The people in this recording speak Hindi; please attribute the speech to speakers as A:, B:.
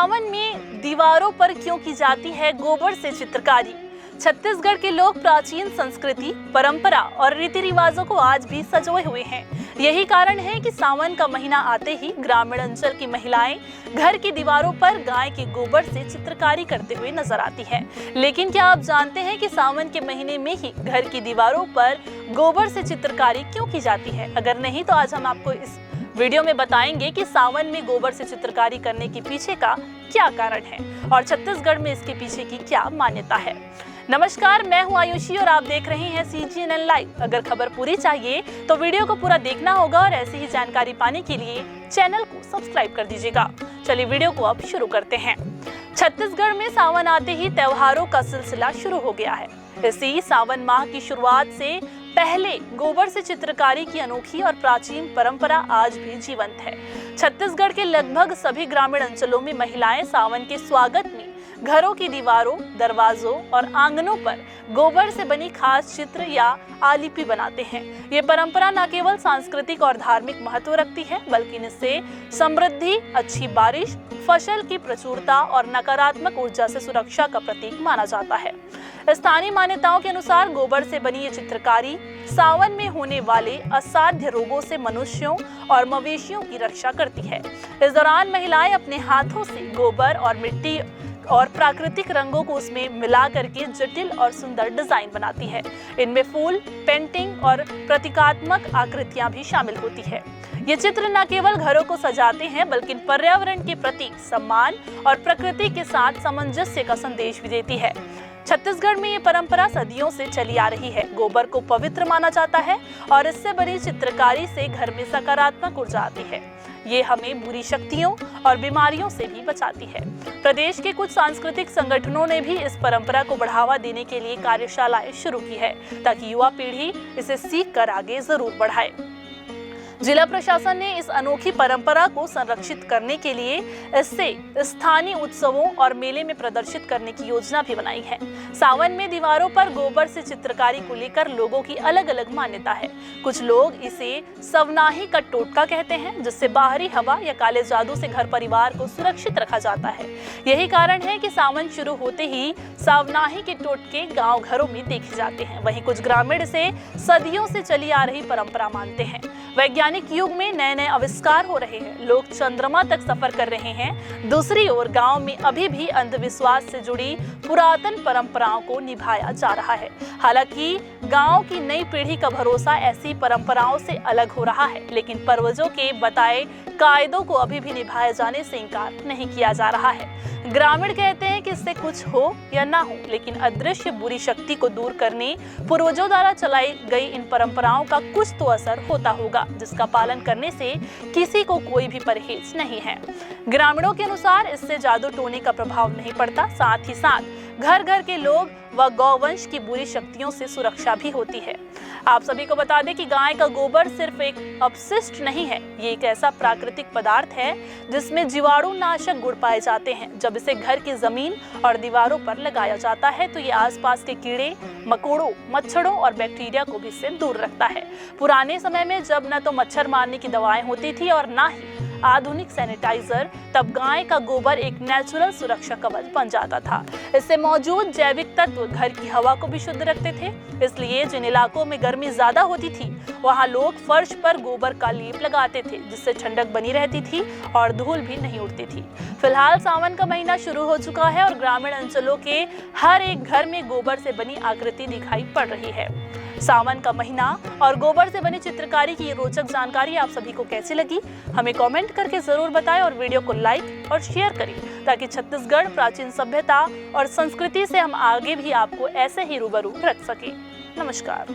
A: सावन में दीवारों पर क्यों की जाती है गोबर से चित्रकारी? छत्तीसगढ़ के लोग प्राचीन संस्कृति, परंपरा और रीति रिवाजों को आज भी संजोए हुए हैं। यही कारण है कि सावन का महीना आते ही ग्रामीण अंचल की महिलाएं घर की दीवारों पर गाय के गोबर से चित्रकारी करते हुए नजर आती है। लेकिन क्या आप जानते हैं कि सावन के महीने में ही घर की दीवारों पर गोबर से चित्रकारी क्यों की जाती है? अगर नहीं तो आज हम आपको इस वीडियो में बताएंगे कि सावन में गोबर से चित्रकारी करने के पीछे का क्या कारण है और छत्तीसगढ़ में इसके पीछे की क्या मान्यता है। नमस्कार, मैं हूं आयुषी और आप देख रहे हैं CGNN लाइव। अगर खबर पूरी चाहिए तो वीडियो को पूरा देखना होगा और ऐसी ही जानकारी पाने के लिए चैनल को सब्सक्राइब कर दीजिएगा। चलिए वीडियो को अब शुरू करते हैं। छत्तीसगढ़ में सावन आते ही त्योहारों का सिलसिला शुरू हो गया है। इसी सावन माह की शुरुआत से पहले गोबर से चित्रकारी की अनोखी और प्राचीन परंपरा आज भी जीवंत है। छत्तीसगढ़ के लगभग सभी ग्रामीण अंचलों में महिलाएं सावन के स्वागत में घरों की दीवारों, दरवाजों और आंगनों पर गोबर से बनी खास चित्र या आलिपी बनाते हैं। ये परंपरा न केवल सांस्कृतिक और धार्मिक महत्व रखती है, बल्कि इससे समृद्धि, अच्छी बारिश, फसल की प्रचुरता और नकारात्मक ऊर्जा से सुरक्षा का प्रतीक माना जाता है। स्थानीय मान्यताओं के अनुसार गोबर से बनी ये चित्रकारी सावन में होने वाले असाध्य रोगों से मनुष्यों और मवेशियों की रक्षा करती है। इस दौरान महिलाएं अपने हाथों से गोबर और मिट्टी और प्राकृतिक रंगों को उसमें मिला करके जटिल और सुंदर डिजाइन बनाती है। इनमें फूल, पेंटिंग और प्रतीकात्मक आकृतियां भी शामिल होती है। ये चित्र न केवल घरों को सजाते हैं, बल्कि पर्यावरण के प्रति सम्मान और प्रकृति के साथ सामंजस्य का संदेश भी देती है। छत्तीसगढ़ में ये परंपरा सदियों से चली आ रही है। गोबर को पवित्र माना जाता है और इससे बनी चित्रकारी से घर में सकारात्मक ऊर्जा आती है। ये हमें बुरी शक्तियों और बीमारियों से भी बचाती है। प्रदेश के कुछ सांस्कृतिक संगठनों ने भी इस परंपरा को बढ़ावा देने के लिए कार्यशालाएं शुरू की है, ताकि युवा पीढ़ी इसे सीख कर आगे जरूर बढ़ाए। जिला प्रशासन ने इस अनोखी परंपरा को संरक्षित करने के लिए इससे स्थानीय उत्सवों और मेले में प्रदर्शित करने की योजना भी बनाई है। सावन में दीवारों पर गोबर से चित्रकारी को लेकर लोगों की अलग अलग मान्यता है। कुछ लोग इसे सवनाही का टोटका कहते हैं, जिससे बाहरी हवा या काले जादू से घर परिवार को सुरक्षित रखा जाता है। यही कारण है कि सावन शुरू होते ही सावनाही के टोटके गाँव घरों में देखे जाते हैं। वहीं कुछ ग्रामीण इसे सदियों से चली आ रही परंपरा मानते हैं। वैज्ञानिक युग में नए नए आविष्कार हो रहे हैं, लोग चंद्रमा तक सफर कर रहे हैं। दूसरी ओर गांव में अभी भी अंधविश्वास से जुड़ी पुरातन परंपराओं को निभाया जा रहा है। हालांकि गांव की नई पीढ़ी का भरोसा ऐसी परंपराओं से अलग हो रहा है, लेकिन पूर्वजों के बताए कायदों को अभी भी निभाए जाने से इनकार नहीं किया जा रहा है। ग्रामीण कहते हैं कि इससे कुछ हो या ना हो, लेकिन अदृश्य बुरी शक्ति को दूर करने पूर्वजों द्वारा चलाई गई इन परंपराओं का कुछ तो असर होता होगा, जिसका पालन करने से किसी को कोई भी परहेज नहीं है। ग्रामीणों के अनुसार इससे जादू टोने का प्रभाव नहीं पड़ता, साथ ही साथ घर घर के लोग व गौवंश की बुरी शक्तियों से सुरक्षा भी होती है। आप सभी को बता दें कि गाय का गोबर सिर्फ एक अपशिष्ट नहीं है, ये एक ऐसा प्राकृतिक पदार्थ है जिसमें जीवाणु नाशक गुण पाए जाते हैं। जब इसे घर की जमीन और दीवारों पर लगाया जाता है तो ये आसपास के कीड़े, मकोड़ों, मच्छरों और बैक्टीरिया को भी इससे दूर रखता है। पुराने समय में जब न तो मच्छर मारने की दवाएं होती थी और ना ही आधुनिक सैनिटाइजर, तब गाय का गोबर एक नेचुरल सुरक्षा कवच बन जाता था। इससे मौजूद जैविक तत्व घर की हवा को भी शुद्ध रखते थे। इसलिए जिन इलाकों में गर्मी ज्यादा होती थी, वहां लोग फर्श पर गोबर का लेप लगाते थे, जिससे ठंडक बनी रहती थी और धूल भी नहीं उड़ती थी। फिलहाल सावन का महीना शुरू हो चुका है और ग्रामीण अंचलों के हर एक घर में गोबर से बनी आकृति दिखाई पड़ रही है। सावन का महीना और गोबर से बनी चित्रकारी की ये रोचक जानकारी आप सभी को कैसी लगी, हमें कमेंट करके जरूर बताएं और वीडियो को लाइक और शेयर करें, ताकि छत्तीसगढ़ प्राचीन सभ्यता और संस्कृति से हम आगे भी आपको ऐसे ही रूबरू रख सकें। नमस्कार।